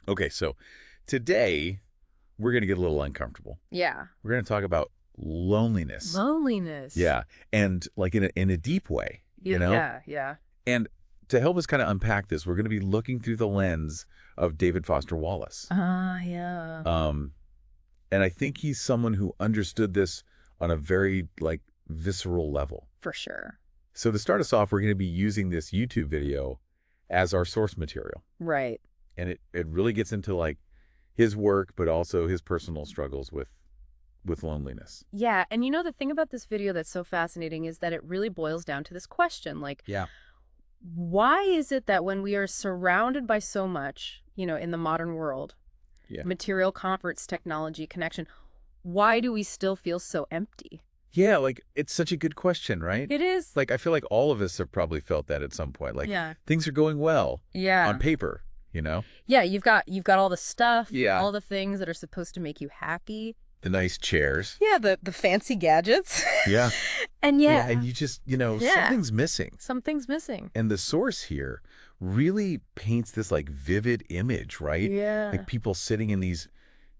Okay, so today we're going to get a little uncomfortable. Yeah. We're going to talk about loneliness. Loneliness. Yeah, and like in a deep way, you know? Yeah, yeah. And to help us kind of unpack this, we're going to be looking through the lens of David Foster Wallace. Yeah. And I think he's someone who understood this on a very like visceral level. For sure. So to start us off, we're going to be using this YouTube video as our source material. Right. And it really gets into like his work, but also his personal struggles with loneliness. Yeah, and you know the thing about this video that's so fascinating is that it really boils down to this question, like, Yeah. why is it that when we are surrounded by so much, in the modern world, Yeah. material comforts, technology, connection, why do we still feel so empty? Yeah, like it's such a good question, right? It is. Like I feel like all of us have probably felt that at some point. Like Yeah. things are going well Yeah. on paper, Yeah, you've got all the stuff, Yeah. all the things that are supposed to make you happy. The nice chairs. Yeah, the fancy gadgets. Yeah. And Yeah, and you just, Yeah. something's missing. something's missing. And the source here really paints this like vivid image, right? Yeah. Like people sitting in these,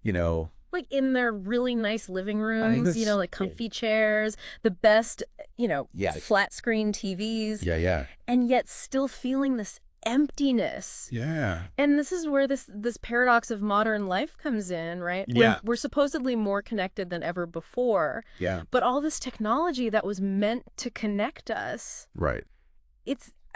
you know, Like in their really nice living I think rooms, that's- like comfy chairs, the best, Yeah. flat screen TVs, yeah. and yet still feeling this emptiness. Yeah. And this is where this paradox of modern life comes in, right? Yeah. We're supposedly more connected than ever before, Yeah. but all this technology that was meant to connect us, Right.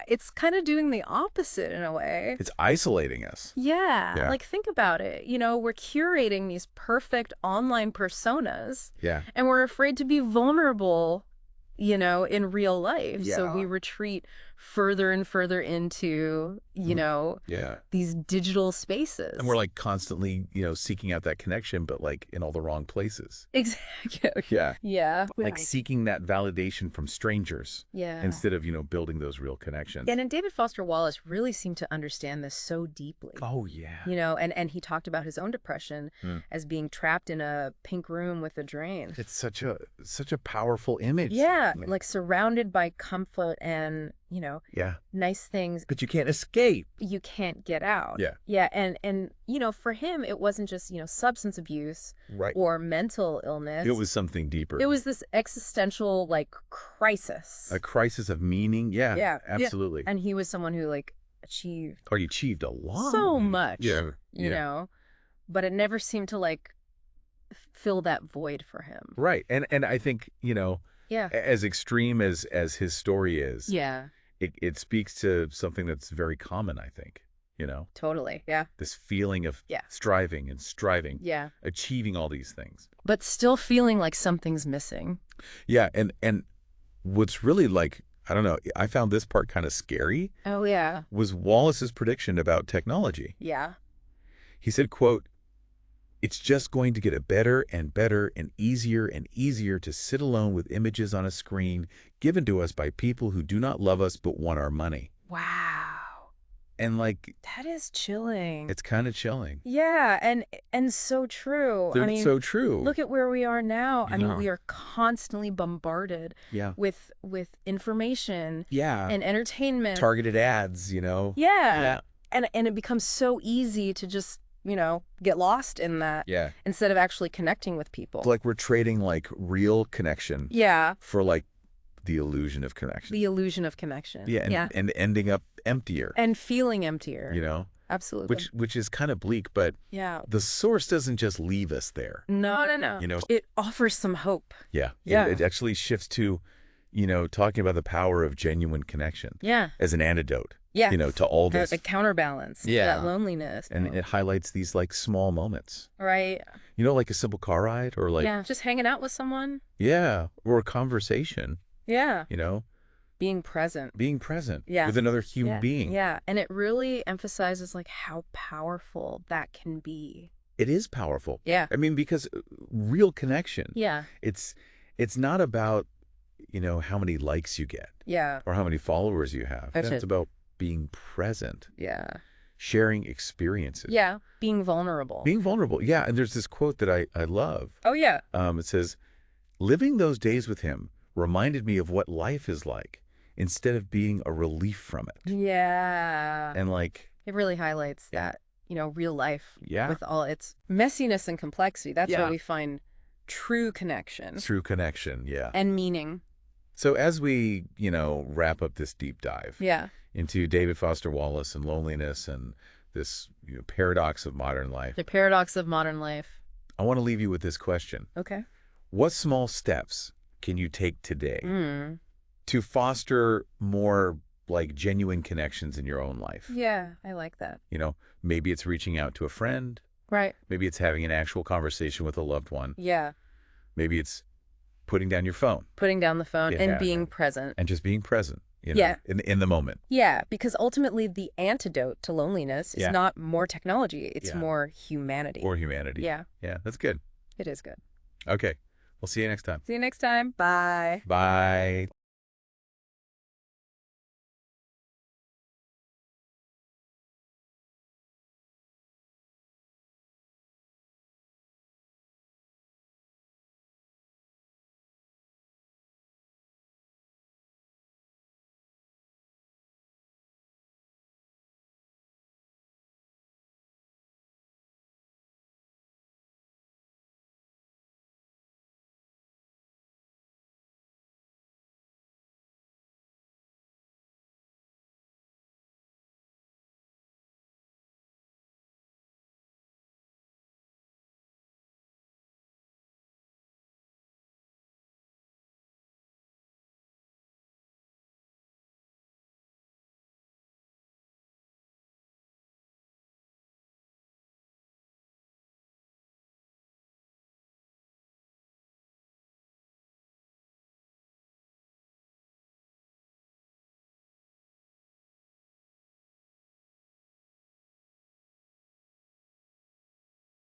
it's kind of doing the opposite in a way. It's isolating us. Yeah. Yeah. Like, think about it. We're curating these perfect online personas, Yeah. and we're afraid to be vulnerable, in real life. So Yeah. we retreat further and further into, Yeah. these digital spaces. And we're like constantly, seeking out that connection, but like in all the wrong places. Exactly. Yeah. Yeah. Like seeking that validation from strangers Yeah. instead of, building those real connections. And David Foster Wallace really seemed to understand this so deeply. Oh, yeah. And he talked about his own depression as being trapped in a pink room with a drain. It's such a powerful image. Yeah, I mean, like surrounded by comfort and, yeah. nice things, But you can't escape. you can't get out. Yeah. Yeah, and for him, it wasn't just, substance abuse Right. or mental illness. It was something deeper. It was this existential, crisis. a crisis of meaning. Yeah. Yeah. Absolutely. And he was someone who, achieved Or you achieved a lot. so much, Yeah. but it never seemed to, fill that void for him. Right. And I think, Yeah. as extreme as his story is, Yeah, it speaks to something that's very common, I think, totally. Yeah. this feeling of Yeah. striving, Yeah. achieving all these things. But still feeling like something's missing. Yeah. And what's really I don't know, I found this part kind of scary, Oh, yeah. was Wallace's prediction about technology. Yeah. He said, quote, "It's just going to get better and better and easier to sit alone with images on a screen given to us by people who do not love us but want our money." Wow. And That is chilling. it's kind of chilling. Yeah, and so true. They're so true. Look at where we are now. Yeah. We are constantly bombarded Yeah. with information Yeah. and entertainment. Targeted ads, Yeah. Yeah. And it becomes so easy to just, get lost in that Yeah. instead of actually connecting with people. It's like we're trading real connection Yeah. for the illusion of connection. The illusion of connection. Yeah. And ending up emptier, And feeling emptier. Absolutely. which is kind of bleak, but Yeah. the source doesn't just leave us there. No. It offers some hope. Yeah. Yeah. It actually shifts to, talking about the power of genuine connection Yeah. as an antidote, Yeah. to all this. A counterbalance. to Yeah. That loneliness. And it highlights these small moments, Right. like a simple car ride or Yeah. Just hanging out with someone. yeah, or a conversation, Yeah. being Being present. present Yeah. with another human Yeah. being. Yeah. And it really emphasizes how powerful that can be. It is powerful. Yeah. I mean, because real connection, Yeah. it's not about, how many likes you get Yeah. or how many followers you have. That's It's it. about being present, Yeah. sharing experiences. Yeah. Being vulnerable. Being vulnerable. Yeah. And there's this quote that I love. Oh, yeah. It says, "Living those days with him reminded me of what life is like instead of being a relief from it." Yeah. And It really highlights that, real life Yeah. with all its messiness and complexity. That's where Yeah. we find true connection True connection, yeah. and meaning. So as we, wrap up this deep dive Yeah. into David Foster Wallace and loneliness and this paradox of modern life, The paradox of modern life. I want to leave you with this question. Okay. What small steps can you take today Mm. to foster more like genuine connections in your own life? Yeah, I like that. Maybe it's reaching out to a friend. Right. Maybe it's having an actual conversation with a loved one. Yeah. Maybe it's putting down your phone. Putting down the phone and Yeah. being present. And just being present, Yeah. in the moment. Yeah, because ultimately the antidote to loneliness is Yeah. not more technology. It's Yeah. more humanity. Or humanity. Yeah, Yeah, that's good. it is good. Okay. We'll see you next time. See you next time. Bye. Bye.